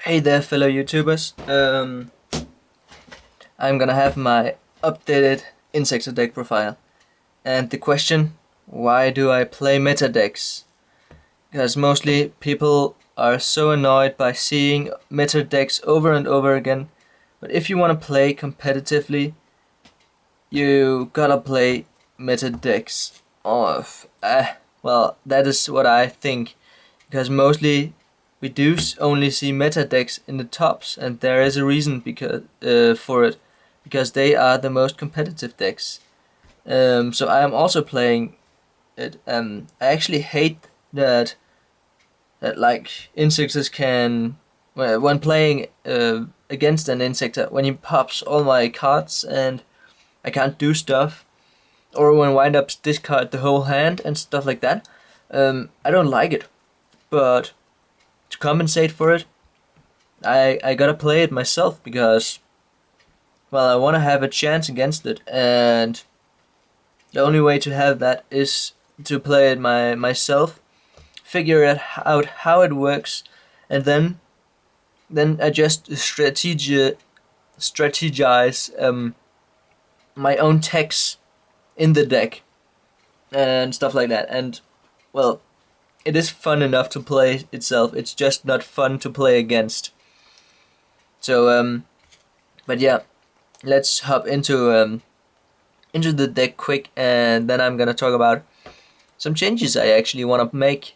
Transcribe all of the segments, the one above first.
Hey there, fellow YouTubers. I'm gonna have my updated Inzektors deck profile. And the question, why do I play meta decks? Because mostly people are so annoyed by seeing meta decks over and over again. But if you want to play competitively, you gotta play meta decks. Well, that is what I think. Because mostly we do only see meta decks in the tops, and there is a reason for it, because they are the most competitive decks. So I am also playing it. I actually hate that like Inzektors can, when playing against an Inzektor, when he pops all my cards and I can't do stuff, or when wind-ups discard the whole hand and stuff like that. I don't like it, but to compensate for it, I gotta play it myself because, well, I want to have a chance against it, and the only way to have that is to play it myself, figure it out how it works, and then I just strategize my own techs in the deck and stuff like that. And well, it is fun enough to play itself. It's just not fun to play against. So but yeah, let's hop into the deck quick, and then I'm gonna talk about some changes I actually want to make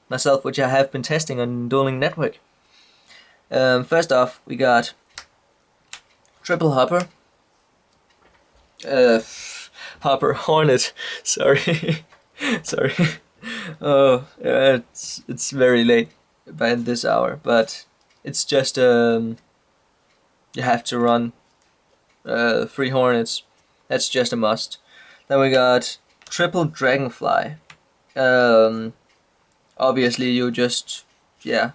myself, which I have been testing on Dueling Network. First off, we got triple hopper, hopper hornet. Sorry, sorry. Oh, it's very late by this hour, but it's just you have to run 3 hornets. That's just a must. Then we got triple dragonfly. Obviously you just, yeah,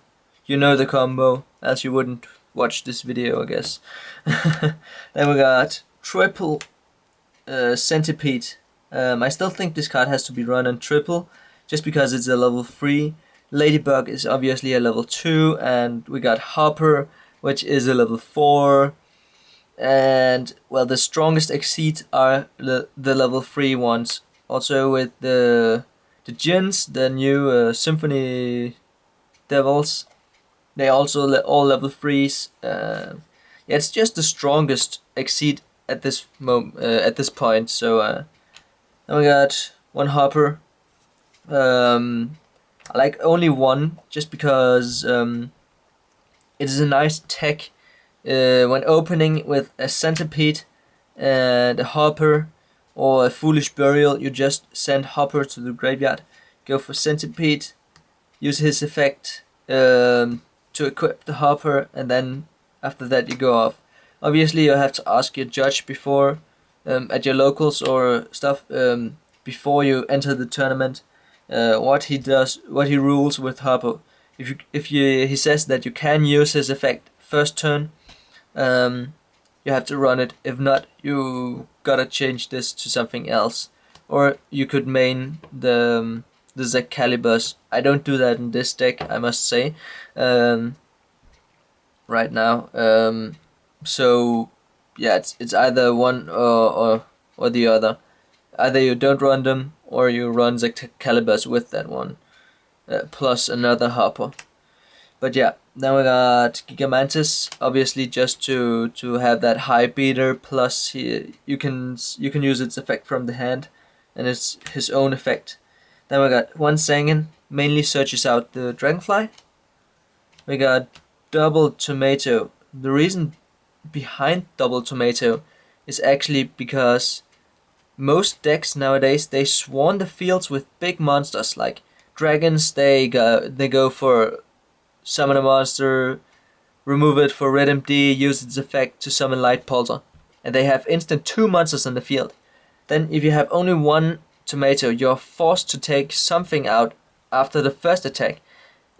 you know the combo, else you wouldn't watch this video, I guess. Then we got triple centipede. I still think this card has to be run on triple, just because it's a level 3. Ladybug is obviously a level 2, and we got Hopper, which is a level 4. And well, the strongest exceed are the level 3 ones. Also with the Djinns, the new Symphony Devils, they also all level 3s. Yeah, it's just the strongest exceed at this point. So then we got one Hopper. I like only one, just because it is a nice tech. When opening with a centipede and a hopper or a foolish burial, you just send hopper to the graveyard, go for centipede, use his effect to equip the hopper, and then after that you go off. Obviously you have to ask your judge before, at your locals or stuff, before you enter the tournament, what he does, what he rules with hopper. If he says that you can use his effect first turn, you have to run it. If not, you gotta change this to something else, or you could main the Excaliburs. I don't do that in this deck, I must say, right now. So yeah, it's either one or the other. Either you don't run them, or you run the Excaliburs with that one, plus another hopper. But yeah, then we got Gigamantis, obviously just to have that high beater, plus you can use its effect from the hand, and it's his own effect. Then we got one Sangan, mainly searches out the Dragonfly. We got double tomato. The reason behind double tomato is actually because most decks nowadays, they swarm the fields with big monsters like dragons. They go for summon a monster, remove it for red MD, use its effect to summon Light Pulsar, and they have instant 2 monsters on the field. Then if you have only one tomato, you're forced to take something out after the first attack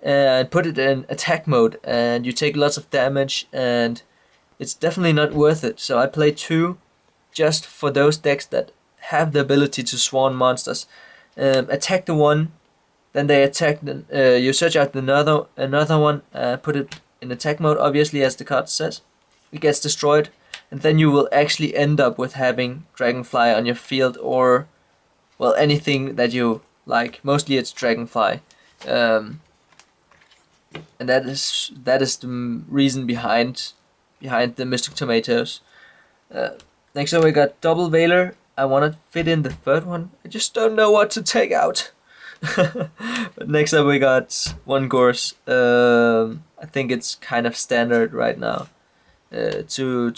and put it in attack mode, and you take lots of damage, and it's definitely not worth it. So I play 2 just for those decks that have the ability to swarm monsters. Attack the one, then they attack. You search out another one, put it in attack mode, obviously, as the card says. It gets destroyed, and then you will actually end up with having Dragonfly on your field, or, well, anything that you like. Mostly it's Dragonfly. And that is the reason behind the Mystic Tomatoes. Next up we got Double Veiler. I want to fit in the third one. I just don't know what to take out. But next up we got one Gorse. I think it's kind of standard right now to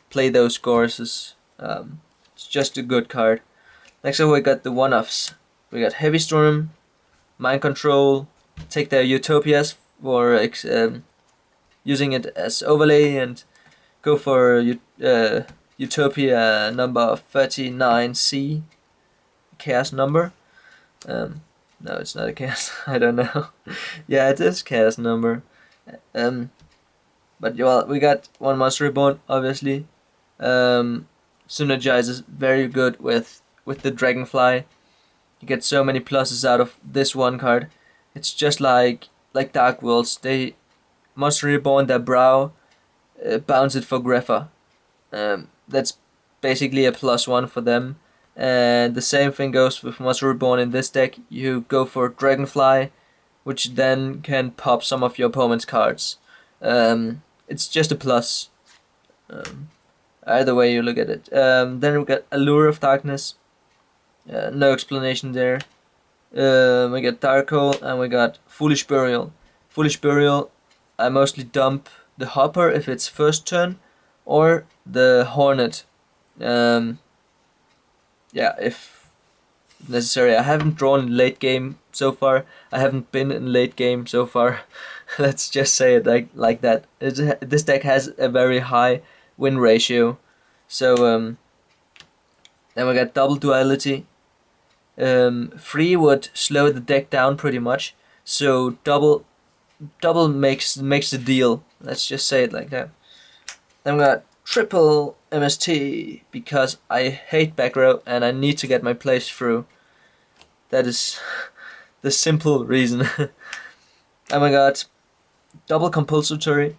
play those Gorses. It's just a good card. Next up we got the one-offs. We got Heavy Storm, Mind Control, take their Utopias for using it as overlay, and go for Utopia number 39C, chaos number. No, it's not a chaos. I don't know. Yeah, it is chaos number. But well, we got one Monster Reborn, obviously. Synergizes very good with the Dragonfly. You get so many pluses out of this one card. It's just like Dark Worlds. They Monster Reborn their brow, bounce it for Grepher. That's basically a +1 for them. And the same thing goes with Monster Reborn in this deck. You go for Dragonfly, which then can pop some of your opponent's cards. It's just a plus. Either way you look at it. Then we got Allure of Darkness. No explanation there. We got Dark Hole, and we got Foolish Burial. Foolish Burial, I mostly dump the Hopper if it's first turn, or the Hornet. Yeah, if necessary. I haven't drawn late game so far. I haven't been in late game so far. Let's just say it like that. This deck has a very high win ratio. So then we got Double Duality. 3 would slow the deck down pretty much. So double makes the deal. Let's just say it like that. Then we got Triple MST, because I hate back row and I need to get my plays through. That is the simple reason. And we got Double Compulsory.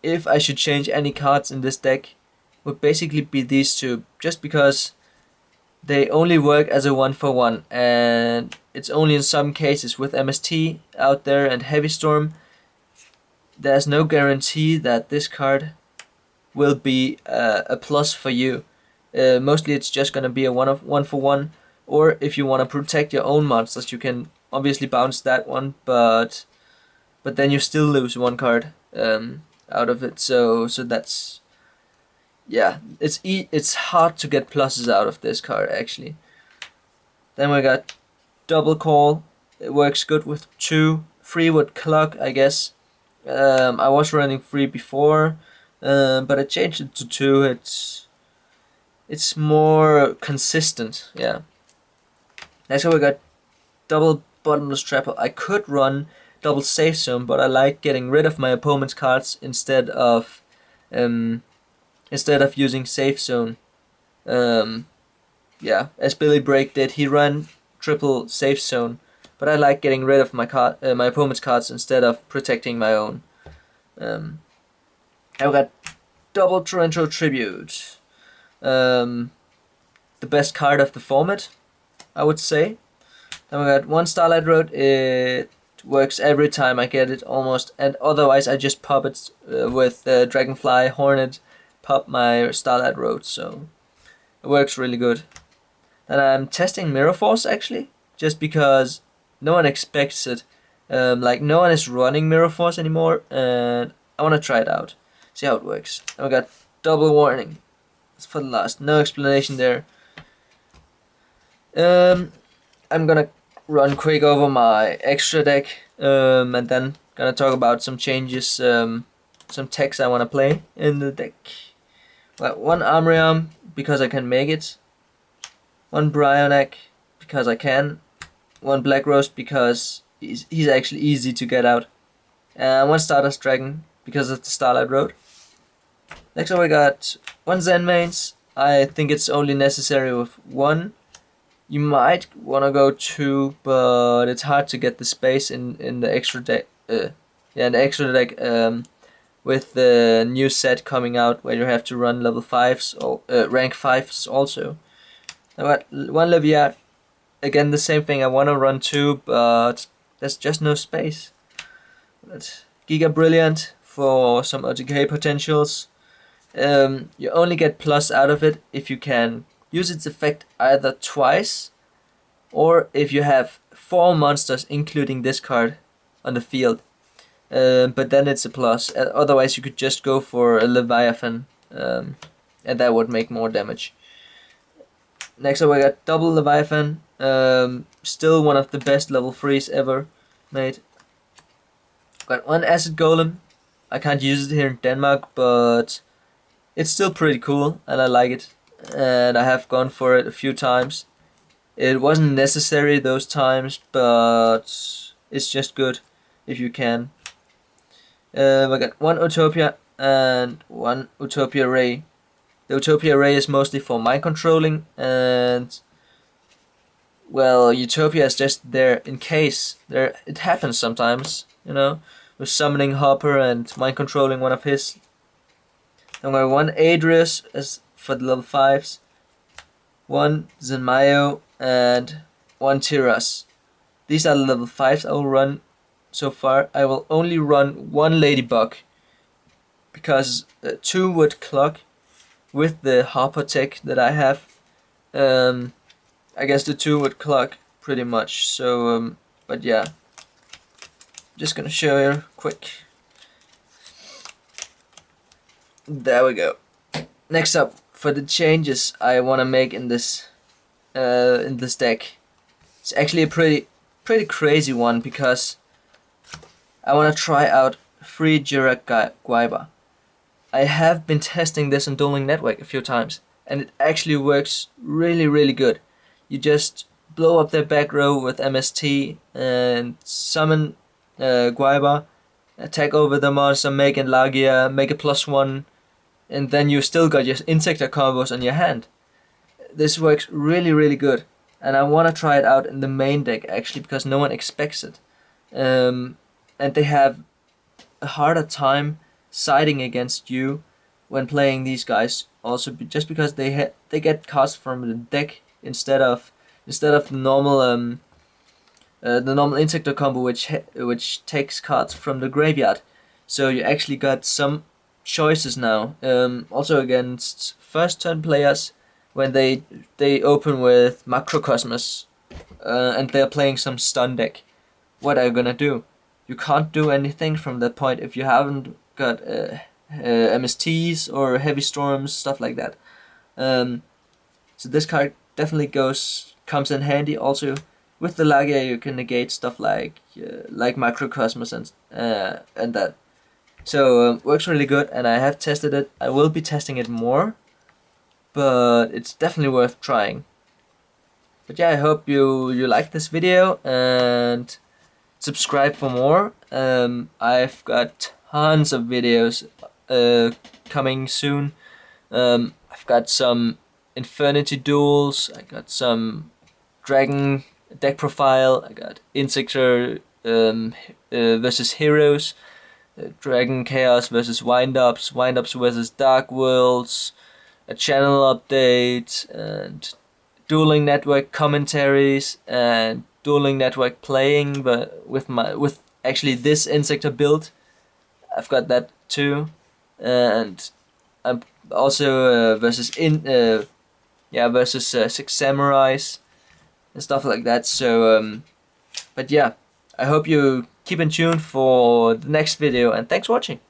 If I should change any cards in this deck, would basically be these two, just because they only work as a 1-for-1, and it's only in some cases with MST out there and Heavy Storm. There's no guarantee that this card will be a plus for you. Mostly it's just gonna be a 1-for-1, or if you want to protect your own monsters, you can obviously bounce that one, but then you still lose one card out of it. So that's, yeah, it's hard to get pluses out of this card actually. Then we got Double Call. It works good with 2. 3 with Clock, I guess. I was running 3 before, but I changed it to 2. It's more consistent, yeah. Next we got Double Bottomless Trapper. I could run Double Safe Zone, but I like getting rid of my opponent's cards instead of using Safe Zone. Yeah, as Billy Break did, he ran triple Safe Zone, but I like getting rid of my opponent's cards instead of protecting my own. I've got Double Torrential Tribute. The best card of the format, I would say. Then we got one Starlight Road. It works every time I get it almost, and otherwise I just pop it with Dragonfly, Hornet, pop my Starlight Road, so it works really good. And I'm testing Mirror Force actually, just because no one expects it. Like no one is running Mirror Force anymore, and I want to try it out, see how it works. And we got Double Warning. It's for the last, no explanation there. I'm gonna run quick over my extra deck, and then gonna talk about some changes, some techs I want to play in the deck. Well, one Armorium because I can make it, one Brionac because I can, one Black Rose because he's actually easy to get out, and one Stardust Dragon because of the Starlight Road. Next up we got one Zen Mains. I think it's only necessary with 1. You might want to go 2, but it's hard to get the space in the extra deck, Yeah, and extra deck with the new set coming out where you have to run level 5s or rank 5s also. I got one Leviat. Again, the same thing. I want to run 2, but there's just no space. But Giga Brilliant for some OTK potentials. You only get plus out of it if you can use its effect either twice or if you have 4 monsters including this card on the field. But then it's a plus. Otherwise you could just go for a Leviathan, and that would make more damage. Next up we got double Leviathan. Still one of the best level 3s ever made. Got one Acid Golem. I can't use it here in Denmark, but it's still pretty cool and I like it. And I have gone for it a few times. It wasn't necessary those times, but it's just good if you can. I got one Utopia and one Utopia Ray. The Utopia Ray is mostly for mind controlling, and well, Utopia is just there in case. It happens sometimes, you know, with summoning Hopper and mind controlling one of his. I'm going one Adrius as for the level 5s, one Zenmayo, and one Tiras. These are the level 5s I will run so far. I will only run one Ladybug because 2 would clock with the Hopper tech that I have. I guess the 2 would clock pretty much. So, but yeah, just gonna show you quick. There we go. Next up, for the changes I want to make in this deck, it's actually a pretty crazy one because I want to try out 3 Jirac Guaiba. I have been testing this on Dueling Network a few times, and it actually works really good. You just blow up their back row with MST and summon Guaiba, attack over the monster, make a Lagia, make a +1, and then you still got your Inzektor combos on your hand. This works really good, and I want to try it out in the main deck actually because no one expects it. And they have a harder time siding against you when playing these guys also just because they get cards from the deck instead of the normal Inzektor combo which takes cards from the graveyard. So you actually got some choices now. Also against first turn players when they open with Macrocosmos and they're playing some stun deck. What are you gonna do? You can't do anything from that point if you haven't got MSTs or heavy storms, stuff like that. So this card definitely comes in handy. Also with the Lagia you can negate stuff like Macrocosmos and that. So works really good, and I have tested it. I will be testing it more, but it's definitely worth trying. But yeah, I hope you like this video and subscribe for more. I've got tons of videos coming soon. I've got some Infernity duels, I got some Dragon deck profile, I got Inzektor versus Heroes, Dragon Chaos versus Windups versus Dark Worlds, a channel update, and Dueling Network commentaries, and Dueling Network playing, but with actually this Inzektor build. I've got that too, and I'm also versus 6 Samurais and stuff like that. So but yeah, I hope you keep in tune for the next video, and thanks for watching.